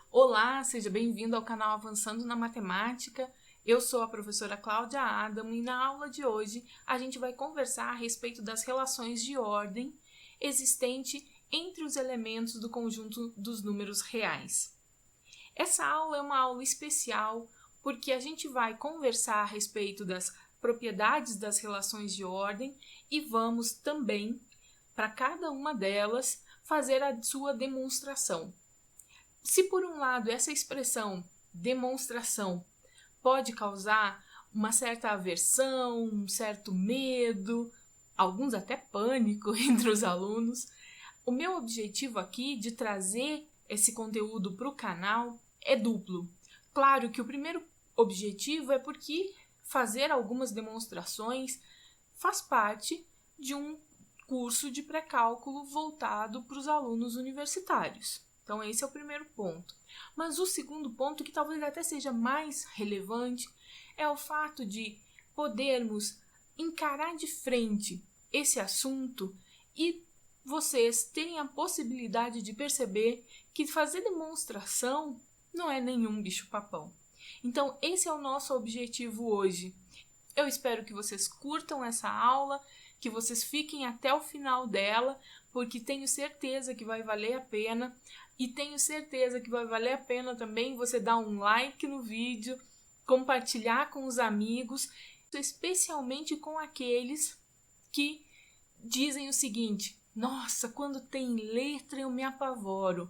Olá, seja bem-vindo ao canal Avançando na Matemática. Eu sou a professora Cláudia Adam e na aula de hoje a gente vai conversar a respeito das relações de ordem existente entre os elementos do conjunto dos números reais. Essa aula é uma aula especial porque a gente vai conversar a respeito das propriedades das relações de ordem e vamos também, para cada uma delas, fazer a sua demonstração. Se por um lado essa expressão demonstração pode causar uma certa aversão, um certo medo, alguns até pânico entre os alunos, o meu objetivo aqui de trazer esse conteúdo para o canal é duplo. Claro que o primeiro objetivo é porque fazer algumas demonstrações faz parte de um curso de pré-cálculo voltado para os alunos universitários. Então, esse é o primeiro ponto. Mas o segundo ponto, que talvez até seja mais relevante, é o fato de podermos encarar de frente esse assunto e vocês terem a possibilidade de perceber que fazer demonstração não é nenhum bicho-papão. Então, esse é o nosso objetivo hoje. Eu espero que vocês curtam essa aula, que vocês fiquem até o final dela, porque tenho certeza que vai valer a pena. E tenho certeza que vai valer a pena também você dar um like no vídeo, compartilhar com os amigos, especialmente com aqueles que dizem o seguinte: nossa, quando tem letra eu me apavoro.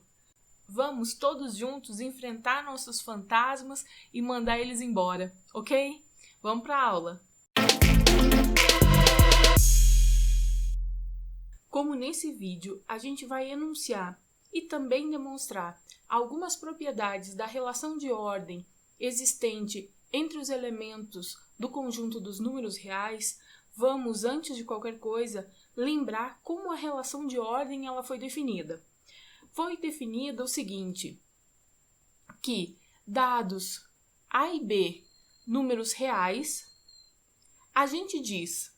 Vamos todos juntos enfrentar nossos fantasmas e mandar eles embora, ok? Vamos para a aula! Como nesse vídeo a gente vai enunciar e também demonstrar algumas propriedades da relação de ordem existente entre os elementos do conjunto dos números reais, vamos, antes de qualquer coisa, lembrar como a relação de ordem ela foi definida. Foi definida o seguinte, que dados A e B números reais, a gente diz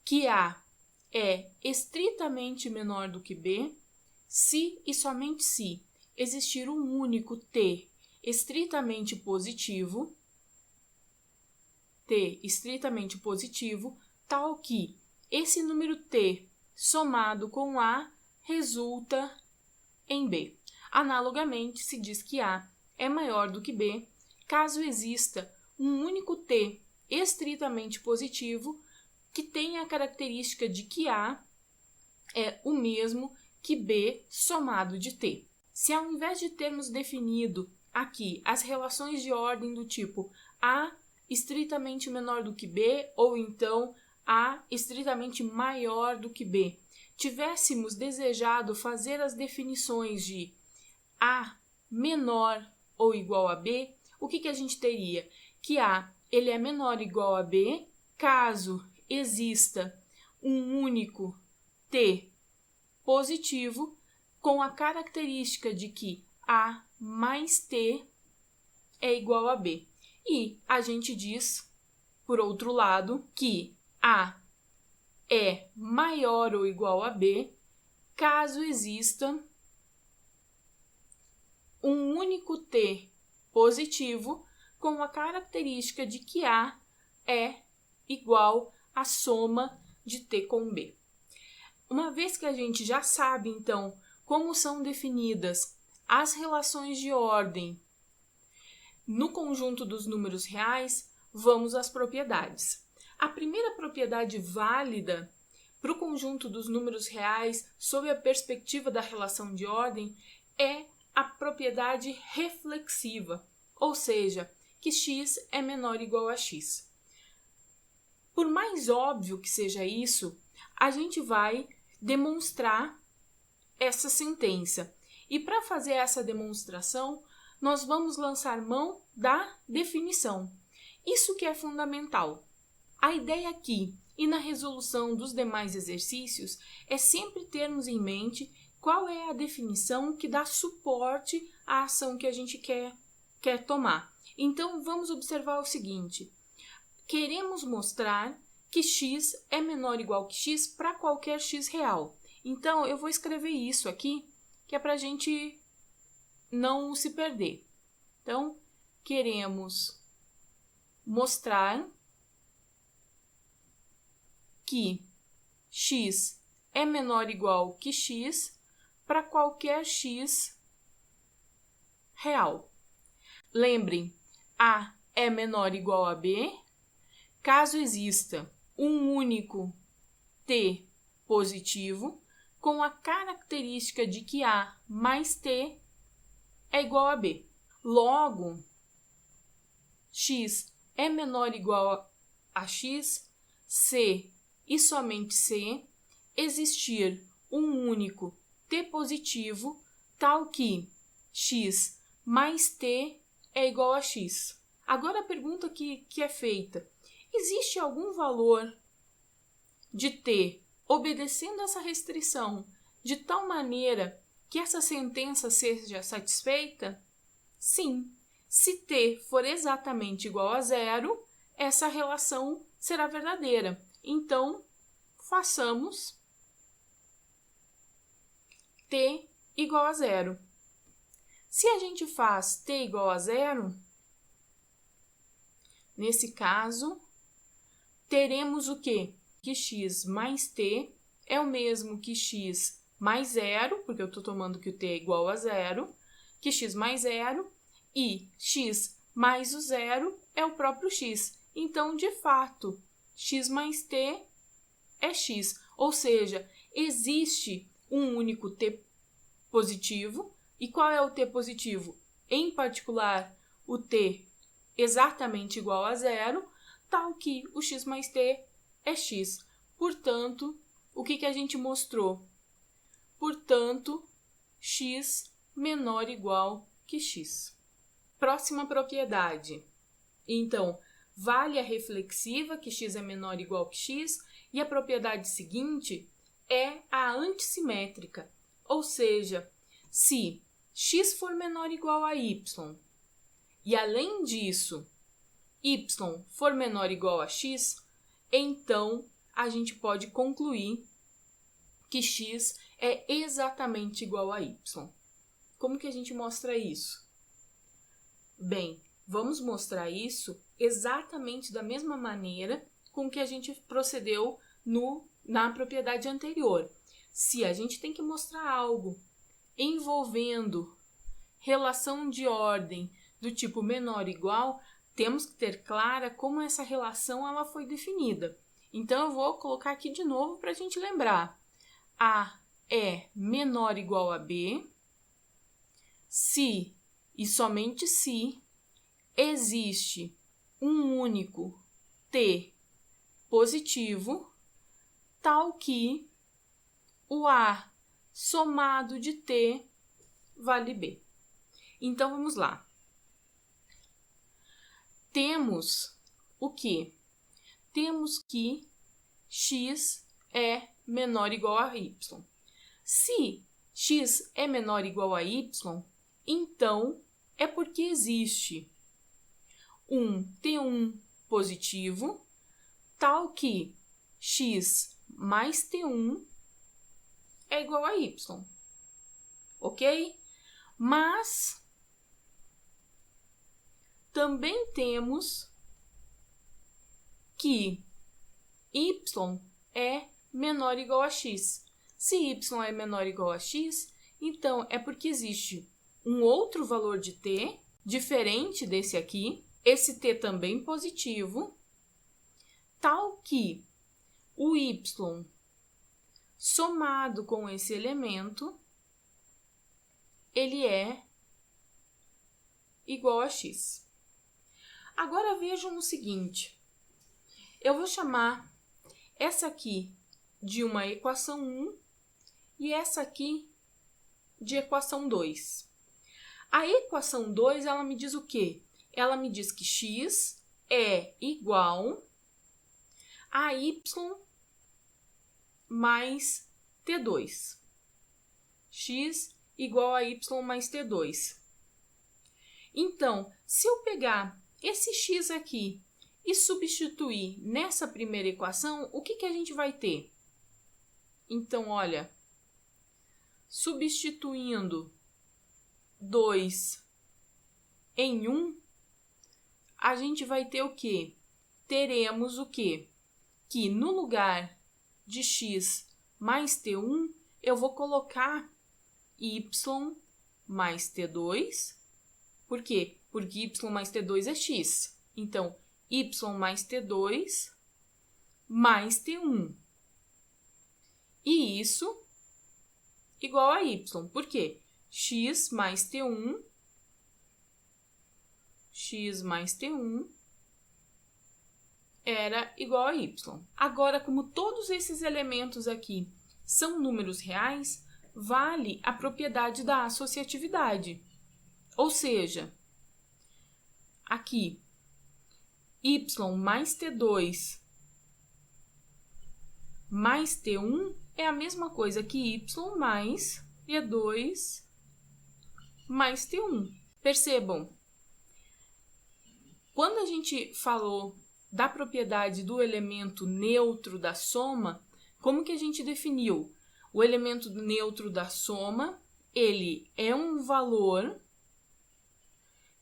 que A é estritamente menor do que B, se e somente se existir um único t estritamente positivo, tal que esse número t somado com A resulta em B. Analogamente, se diz que A é maior do que B, caso exista um único t estritamente positivo que tenha a característica de que A é o mesmo que B somado de T. Se ao invés de termos definido aqui as relações de ordem do tipo A estritamente menor do que B ou então A estritamente maior do que B, tivéssemos desejado fazer as definições de A menor ou igual a B, o que a gente teria? Que A ele é menor ou igual a B caso exista um único T positivo com a característica de que A mais T é igual a B. E a gente diz, por outro lado, que A é maior ou igual a B caso exista um único T positivo com a característica de que A é igual à soma de T com B. Uma vez que a gente já sabe, então, como são definidas as relações de ordem no conjunto dos números reais, vamos às propriedades. A primeira propriedade válida para o conjunto dos números reais, sob a perspectiva da relação de ordem, é a propriedade reflexiva, ou seja, que x é menor ou igual a x. Por mais óbvio que seja isso, a gente vai demonstrar essa sentença. E para fazer essa demonstração, nós vamos lançar mão da definição. Isso que é fundamental. A ideia aqui e na resolução dos demais exercícios é sempre termos em mente qual é a definição que dá suporte à ação que a gente quer tomar. Então, vamos observar o seguinte. Queremos mostrar que x é menor ou igual que x para qualquer x real. Então, eu vou escrever isso aqui, que é para a gente não se perder. Então, queremos mostrar que x é menor ou igual que x para qualquer x real. Lembrem, A é menor ou igual a B. Caso exista um único t positivo, com a característica de que A mais t é igual a B. Logo, x é menor ou igual a x se e somente se existir um único t positivo, tal que x mais t é igual a x. Agora a pergunta que é feita: existe algum valor de t obedecendo essa restrição de tal maneira que essa sentença seja satisfeita? Sim. Se t for exatamente igual a zero, essa relação será verdadeira. Então, façamos t igual a zero. Se a gente faz t igual a zero, nesse caso, teremos o quê? Que x mais t é o mesmo que x mais zero, porque eu estou tomando que o t é igual a zero, que x mais zero, e x mais o zero é o próprio x. Então, de fato, x mais t é x. Ou seja, existe um único t positivo. E qual é o t positivo? Em particular, o t exatamente igual a zero, tal que o x mais t é x. Portanto, o que a gente mostrou? Portanto, x menor ou igual que x. Próxima propriedade. Então, vale a reflexiva, que x é menor ou igual que x, e a propriedade seguinte é a antissimétrica. Ou seja, se x for menor ou igual a y, e além disso, y for menor ou igual a x, então a gente pode concluir que x é exatamente igual a y. Como que a gente mostra isso? Bem, vamos mostrar isso exatamente da mesma maneira com que a gente procedeu na propriedade anterior. Se a gente tem que mostrar algo envolvendo relação de ordem do tipo menor ou igual, temos que ter clara como essa relação ela foi definida. Então, eu vou colocar aqui de novo para a gente lembrar. A é menor ou igual a B se e somente se existe um único t positivo, tal que o A somado de t vale B. Então, vamos lá. Temos o quê? Temos que x é menor ou igual a y. Se x é menor ou igual a y, então é porque existe um T1 positivo, tal que x mais T1 é igual a y. Ok? Mas também temos que y é menor ou igual a x. Se y é menor ou igual a x, então é porque existe um outro valor de t, diferente desse aqui, esse t também positivo, tal que o y somado com esse elemento, ele é igual a x. Agora vejam o seguinte, eu vou chamar essa aqui de uma equação 1 e essa aqui de equação 2. A equação 2, ela me diz o quê? Ela me diz que x é igual a y mais t2. X igual a y mais t2. Então, se eu pegar esse x aqui e substituir nessa primeira equação, o que a gente vai ter? Então, olha, substituindo 2 em 1, a gente vai ter o quê? Teremos o quê? Que no lugar de x mais t1, eu vou colocar y mais t2. Por quê? Porque y mais t2 é x. Então, y mais t2 mais t1. E isso igual a y. Por quê? X mais t1 era igual a y. Agora, como todos esses elementos aqui são números reais, vale a propriedade da associatividade. Ou seja, aqui, y mais t2 mais t1 é a mesma coisa que y mais t2 mais t1. Percebam, quando a gente falou da propriedade do elemento neutro da soma, como que a gente definiu? O elemento neutro da soma, ele é um valor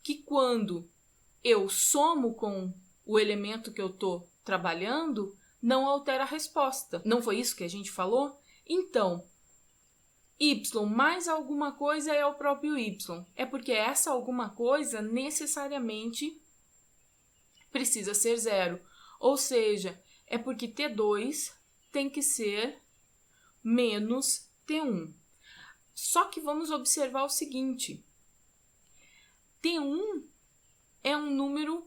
que quando eu somo com o elemento que eu estou trabalhando, não altera a resposta. Não foi isso que a gente falou? Então, y mais alguma coisa é o próprio y. É porque essa alguma coisa necessariamente precisa ser zero. Ou seja, é porque t2 tem que ser menos t1. Só que vamos observar o seguinte. t1 é um número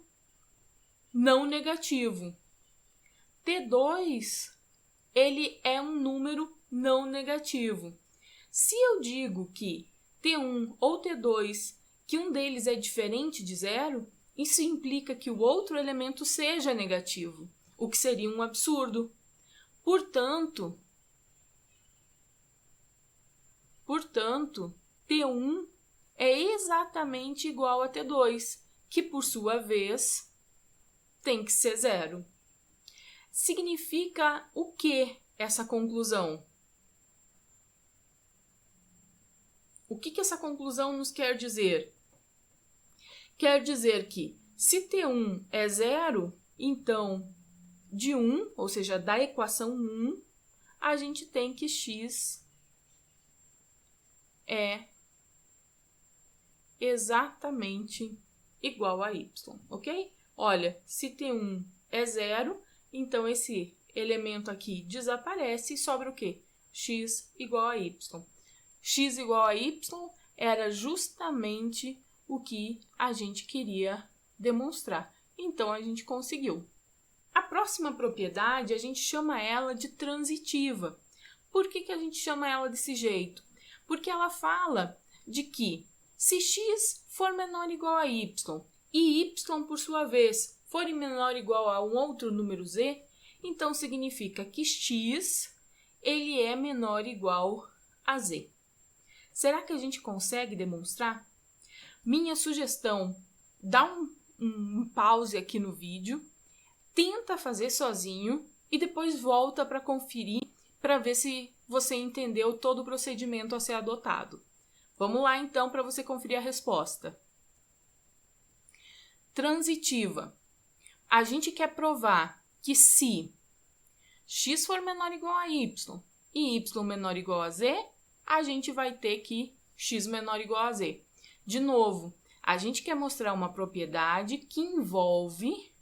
não negativo. t2, ele é um número não negativo. Se eu digo que t1 ou t2, que um deles é diferente de zero, isso implica que o outro elemento seja negativo, o que seria um absurdo. Portanto, t1 é exatamente igual a t2, que por sua vez tem que ser zero. Significa o que essa conclusão? O que essa conclusão nos quer dizer? Quer dizer que se t1 é zero, então de 1, ou seja, da equação 1, a gente tem que x é exatamente igual a y, ok? Olha, se t1 é zero, então esse elemento aqui desaparece e sobra o quê? X igual a y. X igual a y era justamente o que a gente queria demonstrar. Então, a gente conseguiu. A próxima propriedade, a gente chama ela de transitiva. Por que a gente chama ela desse jeito? Porque ela fala de que se x for menor ou igual a y e y, por sua vez, for menor ou igual a um outro número z, então significa que x ele é menor ou igual a z. Será que a gente consegue demonstrar? Minha sugestão, dá um pause aqui no vídeo, tenta fazer sozinho e depois volta para conferir para ver se você entendeu todo o procedimento a ser adotado. Vamos lá então para você conferir a resposta. Transitiva. A gente quer provar que se x for menor ou igual a y e y menor ou igual a z, a gente vai ter que x menor ou igual a z. De novo, a gente quer mostrar uma propriedade que envolve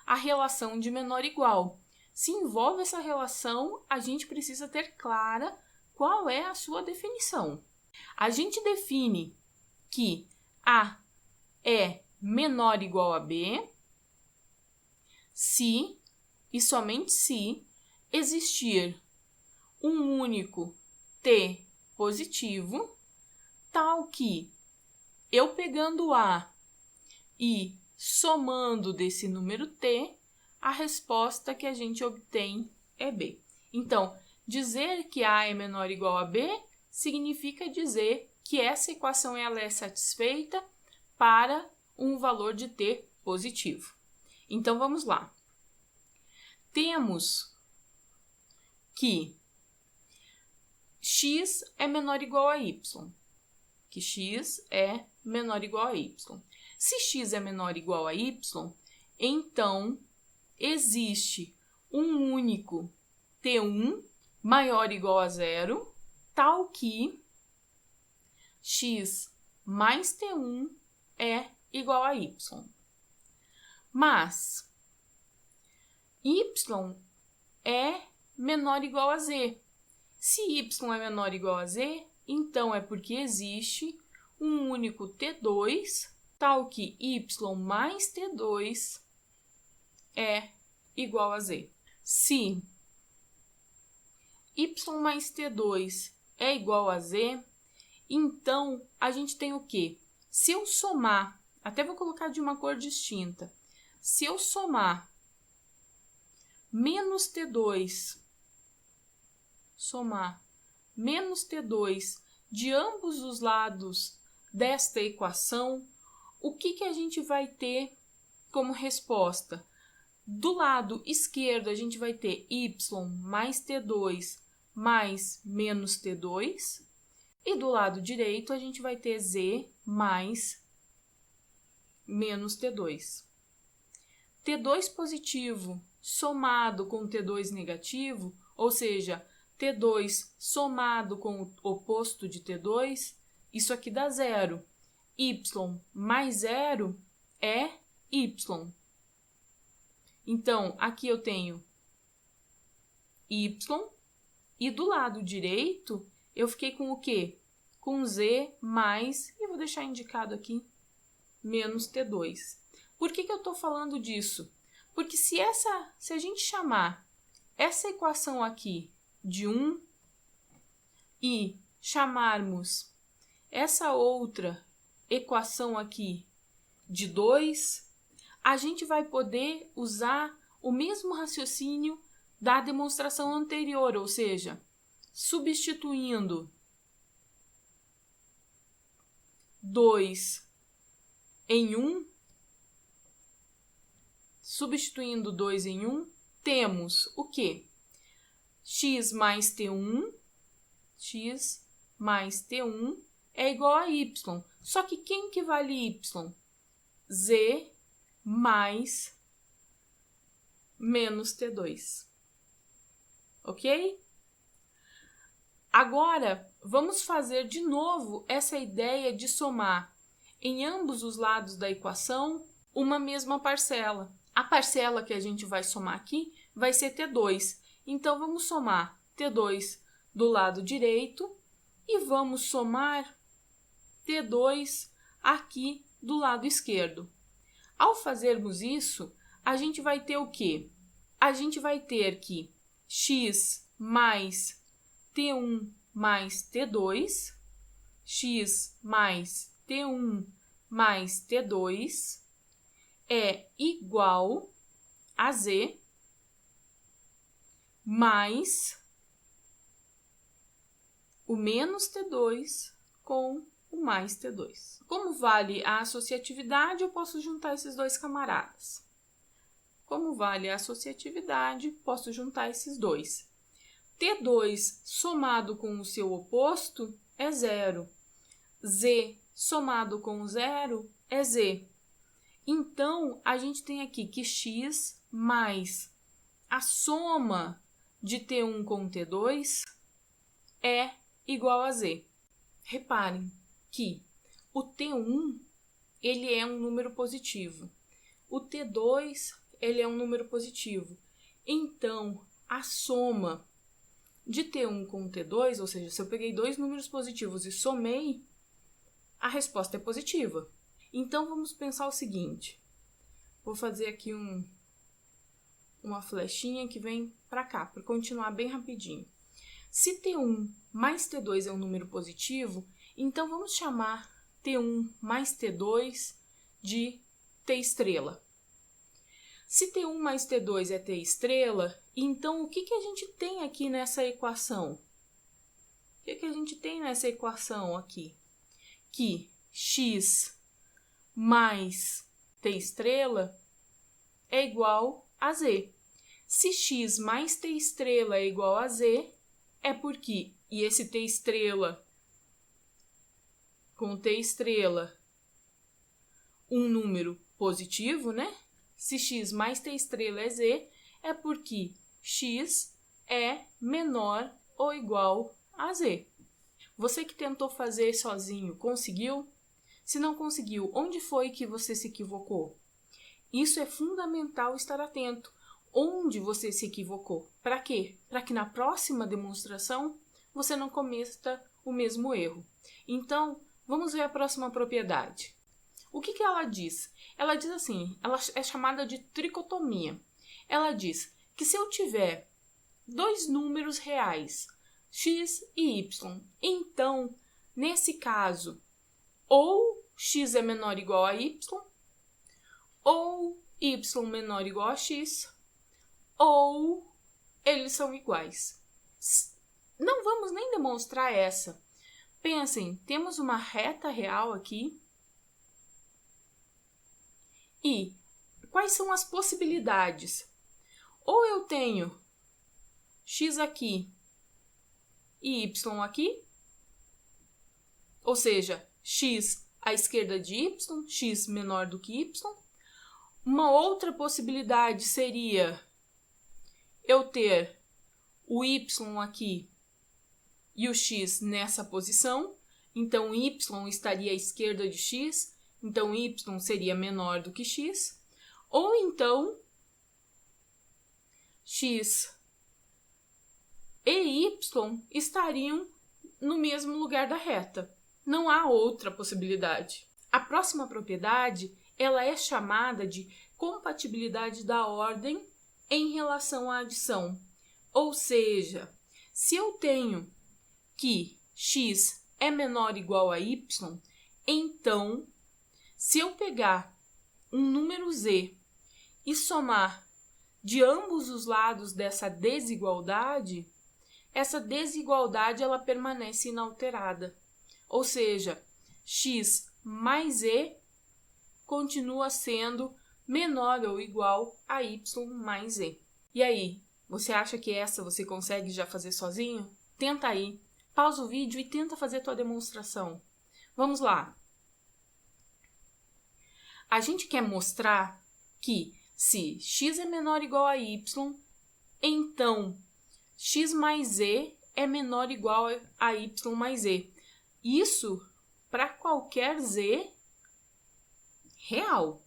a relação de menor ou igual. Se envolve essa relação, a gente precisa ter clara qual é a sua definição. A gente define que A é menor ou igual a B se e somente se existir um único T positivo, tal que eu pegando A e somando desse número T, a resposta que a gente obtém é B. Então, dizer que A é menor ou igual a B significa dizer que essa equação ela é satisfeita para um valor de T positivo. Então, vamos lá. Temos que x é menor ou igual a y, que x é menor ou igual a y. Se x é menor ou igual a y, então existe um único T1 maior ou igual a zero, tal que x mais T1 é igual a y. Mas y é menor ou igual a z. Se y é menor ou igual a z, então é porque existe um único T2, tal que y mais T2 é igual a z. Se y mais T2 é igual a z, então a gente tem o quê? Se eu somar, até vou colocar de uma cor distinta, se eu somar menos T2, de ambos os lados desta equação, o que a gente vai ter como resposta? Do lado esquerdo, a gente vai ter y mais T2 mais menos T2. E do lado direito, a gente vai ter z mais menos T2. T2 positivo somado com T2 negativo, ou seja, T2 somado com o oposto de T2, isso aqui dá zero. Y mais zero é y. Então, aqui eu tenho y, e do lado direito, eu fiquei com o quê? Com z mais, e vou deixar indicado aqui, menos T2. Por que eu estou falando disso? Porque se a gente chamar essa equação aqui de 1 e chamarmos essa outra equação aqui de 2, a gente vai poder usar o mesmo raciocínio da demonstração anterior, ou seja, substituindo 2 em 1, temos o quê? X mais T1 é igual a y. Só que quem que vale y? Z mais menos T2. Ok? Agora, vamos fazer de novo essa ideia de somar em ambos os lados da equação uma mesma parcela. A parcela que a gente vai somar aqui vai ser T2. Então, vamos somar T2 do lado direito e vamos somar T2 aqui do lado esquerdo. Ao fazermos isso, a gente vai ter o quê? A gente vai ter que x mais T1 mais T2, x mais T1 mais T2 é igual a z mais o menos T2 com o mais T2. Como vale a associatividade, eu posso juntar esses dois camaradas. Como vale a associatividade, posso juntar esses dois. T2 somado com o seu oposto é zero. Z somado com zero é z. Então, a gente tem aqui que x mais a soma de T1 com T2 é igual a z. Reparem que o T1 ele é um número positivo. O T2 ele é um número positivo. Então, a soma de T1 com T2, ou seja, se eu peguei dois números positivos e somei, a resposta é positiva. Então, vamos pensar o seguinte. Vou fazer aqui uma flechinha que vem para cá, para continuar bem rapidinho. Se T1 mais T2 é um número positivo, então vamos chamar T1 mais T2 de T estrela. Se T1 mais T2 é T estrela, então o que a gente tem aqui nessa equação? O que a gente tem nessa equação aqui? Que x mais T estrela é igual a z. Se x mais T estrela é igual a z, é porque, e esse T estrela com t estrela um número positivo, né? Se x mais t estrela é z, é porque x é menor ou igual a z. Você que tentou fazer sozinho, conseguiu? Se não conseguiu, onde foi que você se equivocou? Isso é fundamental estar atento. Onde você se equivocou? Para quê? Para que na próxima demonstração você não cometa o mesmo erro. Então, vamos ver a próxima propriedade. O que ela diz? Ela diz assim, ela é chamada de tricotomia. Ela diz que se eu tiver dois números reais, x e y, então, nesse caso, ou x é menor ou igual a y, ou y menor ou igual a x, ou eles são iguais. Não vamos nem demonstrar essa. Pensem, temos uma reta real aqui. E quais são as possibilidades? Ou eu tenho x aqui e y aqui, ou seja, x à esquerda de y, x menor do que y. Uma outra possibilidade seria eu ter o y aqui e o x nessa posição, então y estaria à esquerda de x, então y seria menor do que x, ou então x e y estariam no mesmo lugar da reta. Não há outra possibilidade. A próxima propriedade, ela é chamada de compatibilidade da ordem em relação à adição. Ou seja, se eu tenho que x é menor ou igual a y, então, se eu pegar um número z e somar de ambos os lados dessa desigualdade, essa desigualdade ela permanece inalterada. Ou seja, x mais z continua sendo menor ou igual a y mais z. E aí, você acha que essa você consegue já fazer sozinho? Tenta aí. Pausa o vídeo e tenta fazer a tua demonstração. Vamos lá. A gente quer mostrar que se x é menor ou igual a y, então x mais z é menor ou igual a y mais z. Isso para qualquer z real.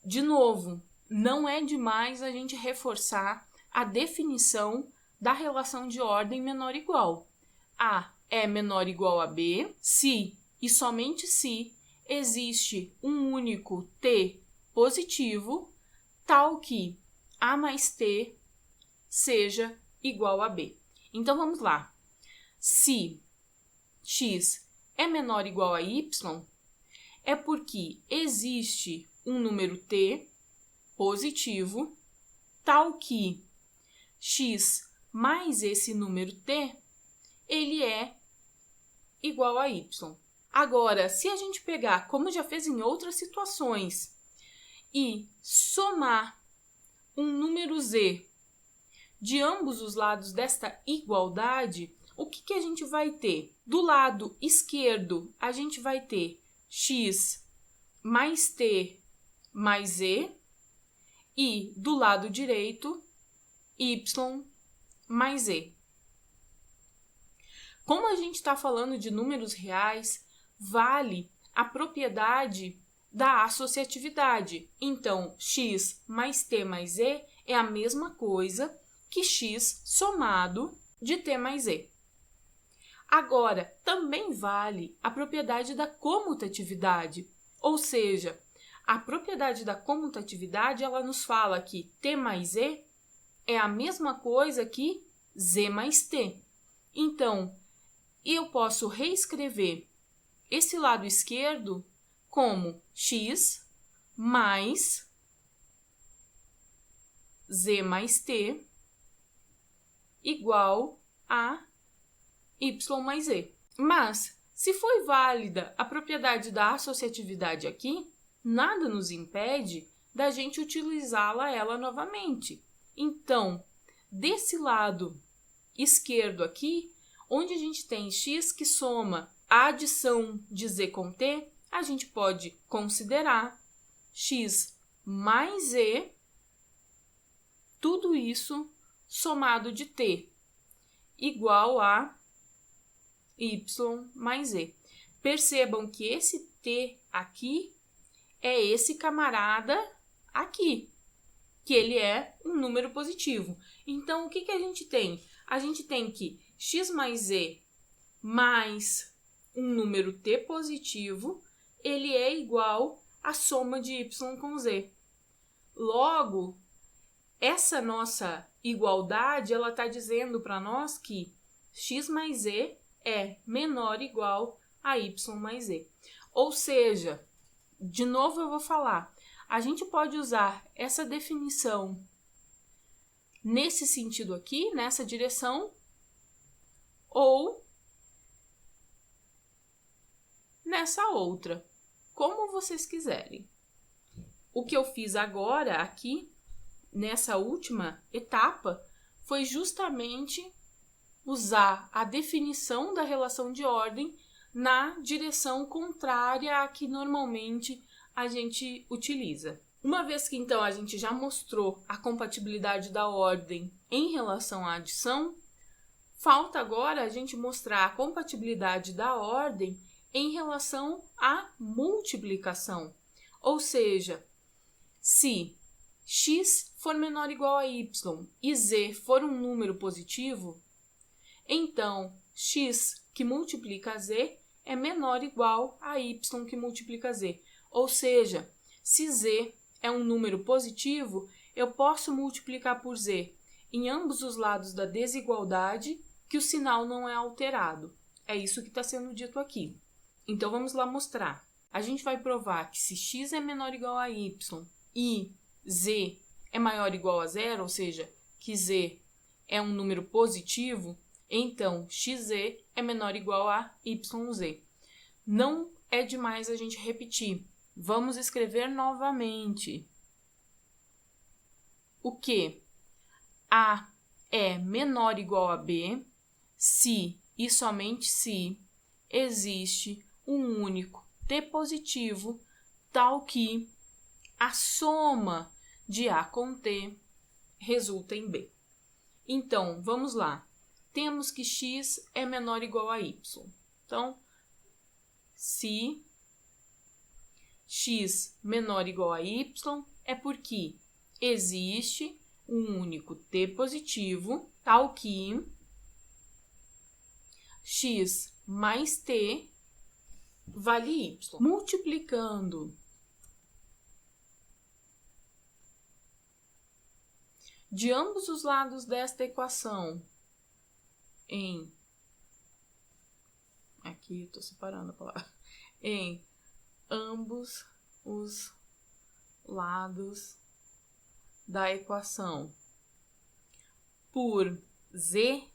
De novo, não é demais a gente reforçar a definição da relação de ordem menor ou igual. A é menor ou igual a B se e somente se existe um único t positivo, tal que A mais t seja igual a B. Então, vamos lá. Se x é menor ou igual a y, é porque existe um número t positivo, tal que x mais esse número t, ele é igual a y. Agora, se a gente pegar, como já fez em outras situações, e somar um número z de ambos os lados desta igualdade, o que a gente vai ter? Do lado esquerdo, a gente vai ter x mais t mais z, e do lado direito, y mais z. Como a gente está falando de números reais, vale a propriedade da associatividade. Então, x mais t mais z é a mesma coisa que x somado de t mais z. Agora, também vale a propriedade da comutatividade, ou seja, a propriedade da comutatividade ela nos fala que t mais z é a mesma coisa que z mais t. Então, eu posso reescrever esse lado esquerdo como x mais z mais t igual a y mais z. Mas, se foi válida a propriedade da associatividade aqui, nada nos impede da gente utilizá-la ela novamente. Então, desse lado esquerdo aqui, onde a gente tem x que soma a adição de z com t, a gente pode considerar x mais e, tudo isso somado de t, igual a y mais e. Percebam que esse t aqui é esse camarada aqui, que ele é um número positivo. Então, o que a gente tem? A gente tem que x mais e mais um número t positivo, ele é igual à soma de y com z. Logo, essa nossa igualdade, ela está dizendo para nós que x mais e é menor ou igual a y mais e. Ou seja, de novo eu vou falar, a gente pode usar essa definição nesse sentido aqui, nessa direção, ou nessa outra, como vocês quiserem. O que eu fiz agora aqui, nessa última etapa, foi justamente usar a definição da relação de ordem na direção contrária à que normalmente a gente utiliza. Uma vez que então a gente já mostrou a compatibilidade da ordem em relação à adição, falta agora a gente mostrar a compatibilidade da ordem em relação à multiplicação. Ou seja, se x for menor ou igual a y e z for um número positivo, então x que multiplica z é menor ou igual a y que multiplica z. Ou seja, se z é um número positivo, eu posso multiplicar por z em ambos os lados da desigualdade, que o sinal não é alterado. É isso que está sendo dito aqui. Então, vamos lá mostrar. A gente vai provar que se x é menor ou igual a y e z é maior ou igual a zero, ou seja, que z é um número positivo, então xz é menor ou igual a yz. Não é demais a gente repetir. Vamos escrever novamente. O que? A é menor ou igual a b se e somente se existe um único t positivo, tal que a soma de A com T resulta em B. Então, vamos lá. Temos que x é menor ou igual a y. Então, se x menor ou igual a y é porque existe um único t positivo, tal que x mais t vale y. Multiplicando de ambos os lados desta equação em... Aqui estou separando a palavra. Em ambos os lados da equação por z,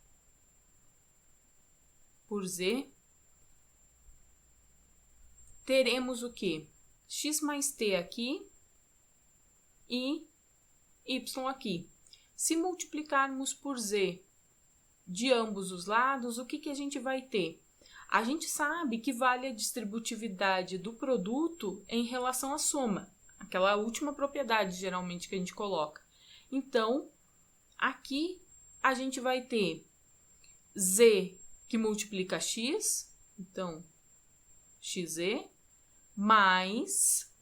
teremos o quê? X mais t aqui e y aqui. Se multiplicarmos por z de ambos os lados, o que a gente vai ter? A gente sabe que vale a distributividade do produto em relação à soma, aquela última propriedade geralmente que a gente coloca. Então, aqui a gente vai ter z que multiplica x, então xz, mais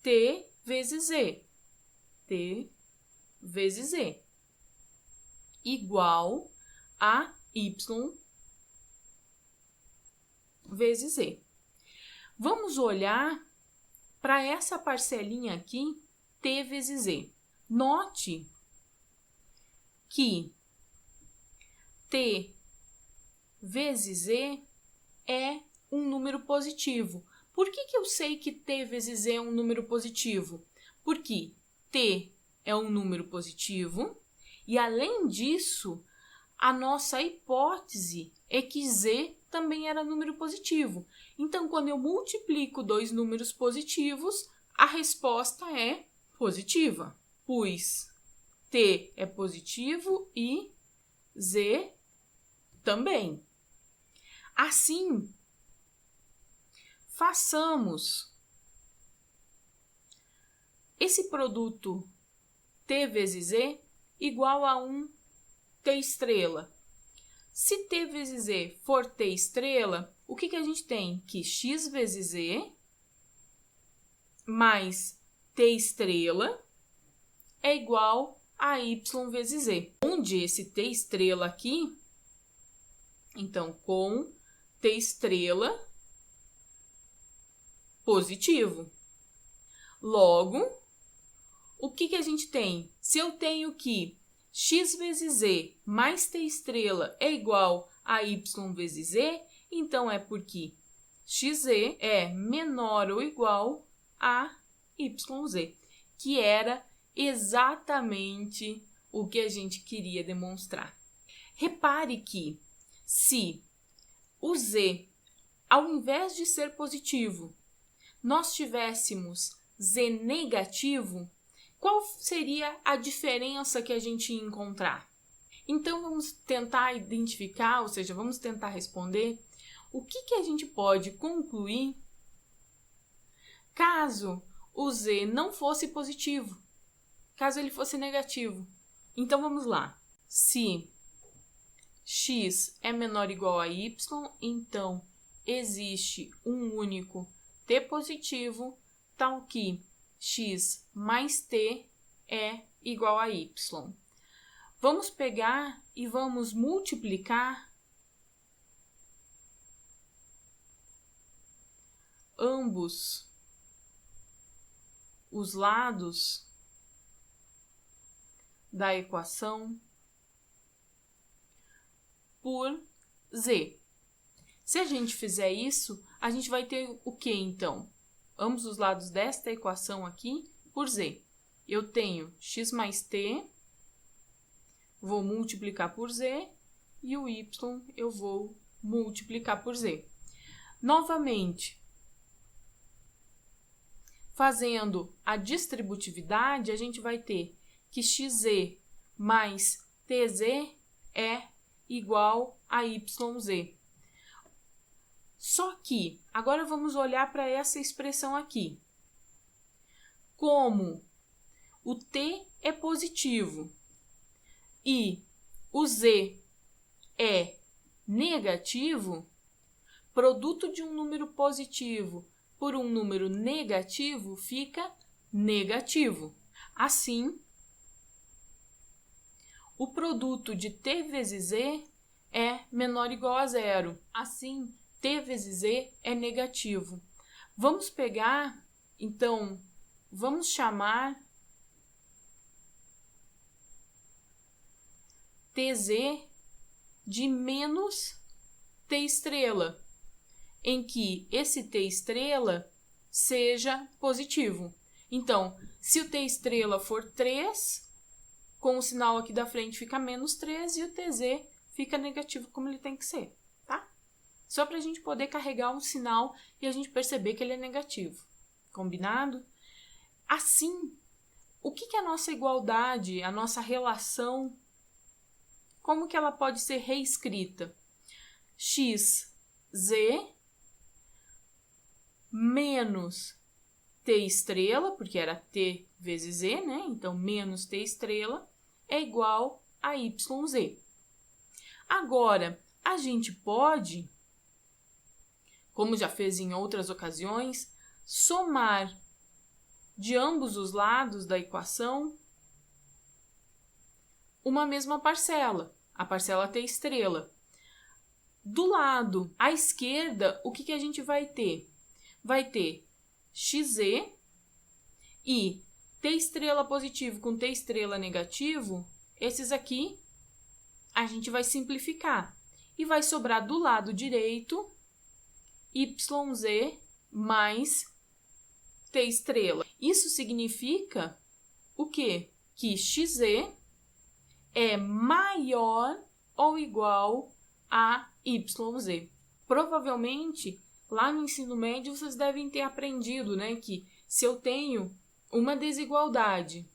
t vezes z, t vezes z, igual a y vezes z. Vamos olhar para essa parcelinha aqui, t vezes z. Note que t vezes z é um número positivo. Por que eu sei que t vezes z é um número positivo? Porque t é um número positivo e, além disso, a nossa hipótese é que z também era número positivo. Então, quando eu multiplico dois números positivos, a resposta é positiva, pois t é positivo e z também. Assim, façamos esse produto t vezes z igual a um t estrela. Se t vezes z for t estrela, o que a gente tem? Que x vezes z mais t estrela é igual a y vezes z. Onde esse t estrela aqui, então, com t estrela positivo. Logo, o que a gente tem? Se eu tenho que x vezes z mais t estrela é igual a y vezes z, então é porque xz é menor ou igual a yz, que era exatamente o que a gente queria demonstrar. Repare que se o z, ao invés de ser positivo, nós tivéssemos z negativo, qual seria a diferença que a gente ia encontrar? Então, vamos tentar identificar, ou seja, vamos tentar responder o que a gente pode concluir caso o z não fosse positivo, caso ele fosse negativo. Então, vamos lá. Se x é menor ou igual a y, então existe um único t positivo, tal que x mais t é igual a y. Vamos pegar e vamos multiplicar ambos os lados da equação por z. Se a gente fizer isso, a gente vai ter o que então? Ambos os lados desta equação aqui por z. Eu tenho x mais t, vou multiplicar por z, e o y eu vou multiplicar por z. Novamente, fazendo a distributividade, a gente vai ter que xz mais tz é igual a yz. Só que, agora vamos olhar para essa expressão aqui. Como o t é positivo e o z é negativo, produto de um número positivo por um número negativo fica negativo. Assim, o produto de t vezes z é menor ou igual a zero. Assim, t vezes z é negativo. Vamos pegar, então, vamos chamar tz de menos t estrela, em que esse t estrela seja positivo. Então, se o t estrela for 3, com o sinal aqui da frente fica menos 3 e o tz fica negativo como ele tem que ser, tá? Só para a gente poder carregar um sinal e a gente perceber que ele é negativo. Combinado? Assim, o que é a nossa igualdade, a nossa relação, como que ela pode ser reescrita? xz menos t estrela, porque era t vezes z, né? Então, menos t estrela é igual a yz. Agora, a gente pode, como já fez em outras ocasiões, somar de ambos os lados da equação uma mesma parcela, a parcela t estrela. Do lado à esquerda, o que a gente vai ter? Vai ter xz e t estrela positivo com t estrela negativo, esses aqui a gente vai simplificar. E vai sobrar do lado direito yz mais t estrela. Isso significa o quê? Que xz é maior ou igual a yz. Provavelmente, lá no ensino médio, vocês devem ter aprendido, né, que se eu tenho uma desigualdade,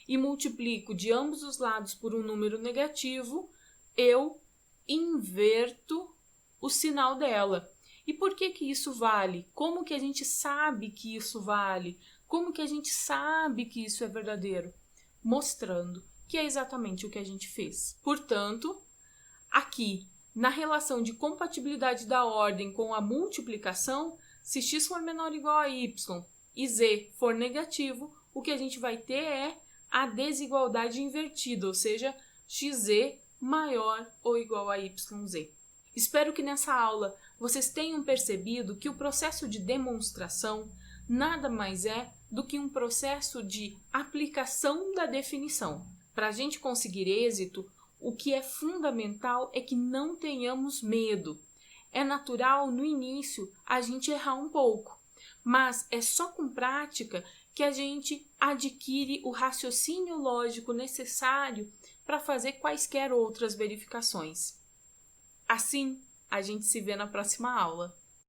e multiplico de ambos os lados por um número negativo, eu inverto o sinal dela. E por que que isso vale? Como que a gente sabe que isso vale? Como que a gente sabe que isso é verdadeiro? Mostrando que é exatamente o que a gente fez. Portanto, aqui, na relação de compatibilidade da ordem com a multiplicação, se x for menor ou igual a y e z for negativo, o que a gente vai ter é a desigualdade invertida, ou seja, xz maior ou igual a yz. Espero que nessa aula vocês tenham percebido que o processo de demonstração nada mais é do que um processo de aplicação da definição. Para a gente conseguir êxito, o que é fundamental é que não tenhamos medo. É natural no início a gente errar um pouco, mas é só com prática que a gente adquire o raciocínio lógico necessário para fazer quaisquer outras verificações. Assim, a gente se vê na próxima aula.